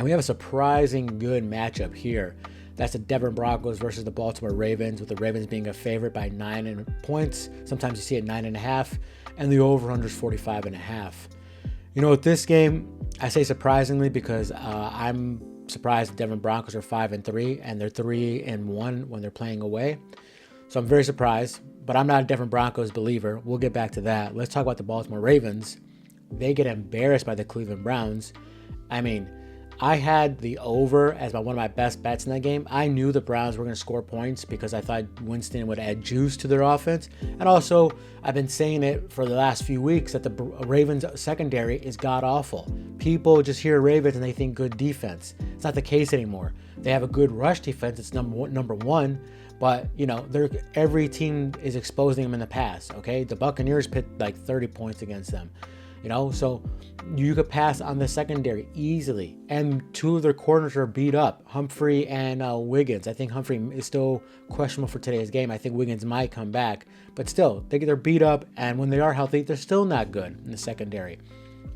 And we have a surprising good matchup here. That's the Denver Broncos versus the Baltimore Ravens, with the Ravens being a favorite by 9 points. Sometimes you see it 9.5, and the over/under is 45.5. You know, with this game, I say surprisingly because I'm surprised the Denver Broncos are 5-3, and they're 3-1 when they're playing away. So I'm very surprised, but I'm not a Denver Broncos believer. We'll get back to that. Let's talk about the Baltimore Ravens. They get embarrassed by the Cleveland Browns. I mean, I had the over as one of my best bets in that game. I knew the Browns were going to score points because I thought Winston would add juice to their offense. And also, I've been saying it for the last few weeks that the Ravens secondary is god-awful. People just hear Ravens and they think good defense. It's not the case anymore. They have a good rush defense. It's number one. But, you know, every team is exposing them in the past, okay? The Buccaneers put like 30 points against them. You know, so you could pass on the secondary easily. And two of their corners are beat up, Humphrey and Wiggins. I think Humphrey is still questionable for today's game. I think Wiggins might come back. But still, they're beat up. And when they are healthy, they're still not good in the secondary.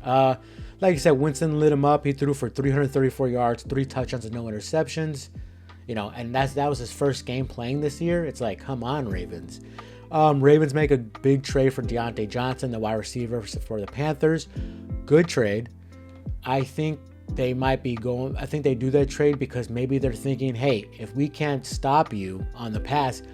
Like I said, Winston lit him up. He threw for 334 yards, 3 touchdowns and no interceptions. You know, and that was his first game playing this year. It's like, come on, Ravens. Ravens make a big trade for Deontay Johnson, the wide receiver for the Panthers. Good trade. I think they might be going. I think they do that trade because maybe they're thinking, hey, if we can't stop you on the pass,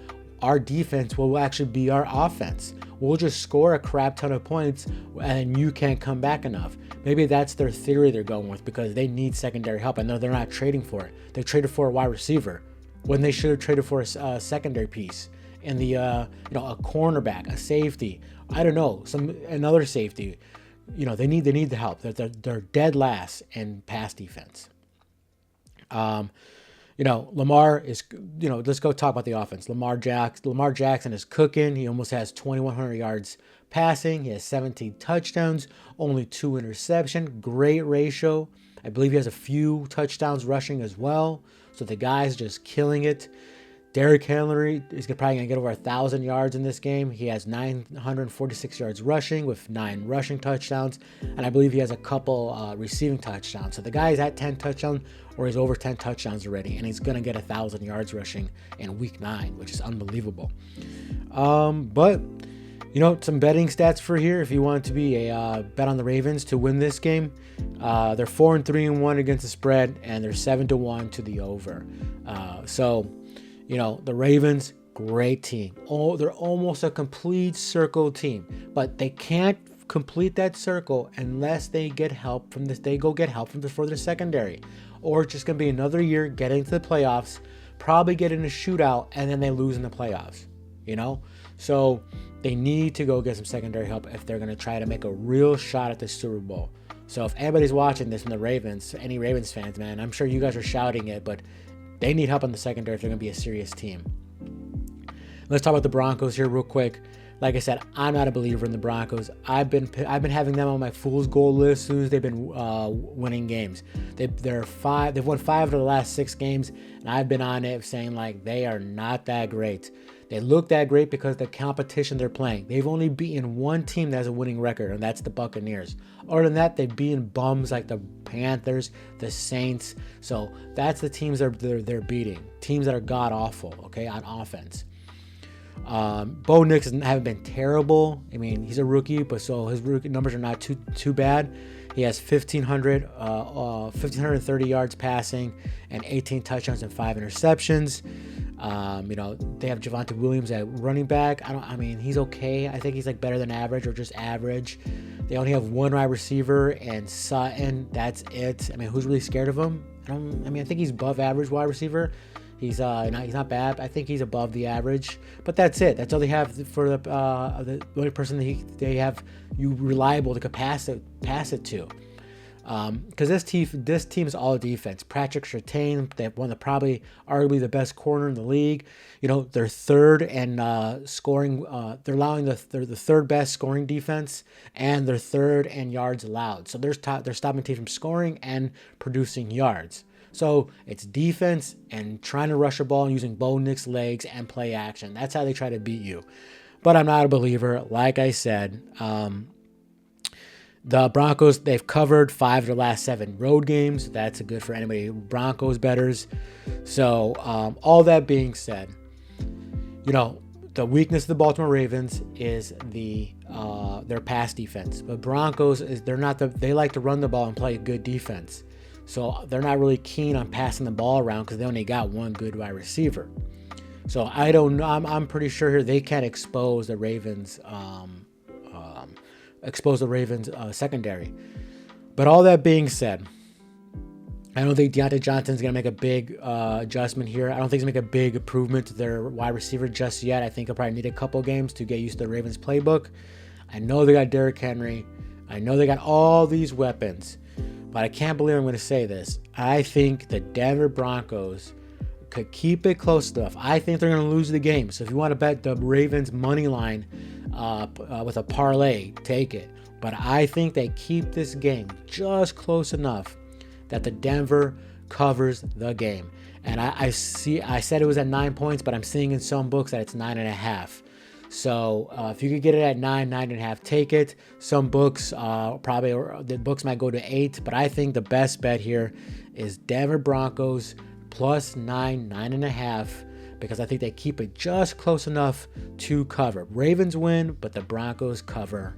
our defense will actually be our offense. We'll just score a crap ton of points and you can't come back enough. Maybe that's their theory they're going with because they need secondary help. I know they're not trading for it. They traded for a wide receiver when they should have traded for a secondary piece. And a cornerback, a safety, I don't know, another safety. You know, they need the help. They're dead last in pass defense. Lamar is, let's go talk about the offense. Lamar Jackson is cooking. He almost has 2,100 yards passing. He has 17 touchdowns, only 2 interceptions. Great ratio. I believe he has a few touchdowns rushing as well. So the guy's just killing it. Derrick Henry is probably going to get over 1,000 yards in this game. He has 946 yards rushing with 9 rushing touchdowns. And I believe he has a couple receiving touchdowns. So the guy's at 10 touchdowns or he's over 10 touchdowns already. And he's going to get 1,000 yards rushing in week 9, which is unbelievable. But, some betting stats for here. If you want to be a bet on the Ravens to win this game, they're 4-3-1 against the spread. And they're 7-1 to the over. The Ravens, great team. Oh, they're almost a complete circle team, but they can't complete that circle unless they get help from this. They go get help for their secondary, or it's just going to be another year getting to the playoffs, probably get in a shootout, and then they lose in the playoffs, So they need to go get some secondary help if they're going to try to make a real shot at the Super Bowl. So if anybody's watching this from the Ravens, any Ravens fans, man, I'm sure you guys are shouting it, but they need help on the secondary if they're going to be a serious team. Let's talk about the Broncos here real quick. Like I said, I'm not a believer in the Broncos. I've been having them on my fool's gold list as soon as they've been winning games. They've won 5 of the last 6 games, and I've been on it saying like they are not that great. They look that great because of the competition they're playing. They've only beaten one team that has a winning record, and that's the Buccaneers. Other than that, they've beaten bums like the Panthers, the Saints. So that's the teams they're beating. Teams that are god-awful, okay, on offense. Bo Nix haven't been terrible. I mean, he's a rookie, but so his rookie numbers are not too bad. He has 1,530 yards passing and 18 touchdowns and 5 interceptions. They have Javonte Williams at running back. He's okay. I think he's like better than average or just average. They only have one wide receiver and Sutton. That's it. Who's really scared of him? I think he's above average wide receiver. He's not bad. I think he's above the average, but that's it. That's all they have for the only person they have you reliable to pass it to. Because this team is all defense. Patrick Surtain, they have one of arguably the best corner in the league. They're third and scoring. They're allowing they're the third best scoring defense, and they're third in yards allowed. So they're stopping teams from scoring and producing yards. So it's defense and trying to rush a ball and using Bo Nix legs and play action. That's how they try to beat you. But I'm not a believer. Like I said, The Broncos, they've covered 5 of their last 7 road games. That's good for anybody Broncos bettors. So all that being said, the weakness of the Baltimore Ravens is their pass defense. But Broncos they like to run the ball and play good defense. So they're not really keen on passing the ball around because they only got one good wide receiver. So I don't know. I'm pretty sure here they can't expose the Ravens secondary. But all that being said, I don't think Deontay Johnson's going to make a big adjustment here. I don't think he's going to make a big improvement to their wide receiver just yet. I think he'll probably need a couple games to get used to the Ravens playbook. I know they got Derrick Henry. I know they got all these weapons. But I can't believe I'm going to say this. I think the Denver Broncos could keep it close enough. I think they're going to lose the game. So if you want to bet the Ravens money line with a parlay, take it. But I think they keep this game just close enough that the Denver covers the game. And I said it was at 9 points, but I'm seeing in some books that it's 9.5. So if you could get it at 9.5, take it. Some books the books might go to 8, but I think the best bet here is Denver Broncos plus 9.5, because I think they keep it just close enough to cover. Ravens win, but the Broncos cover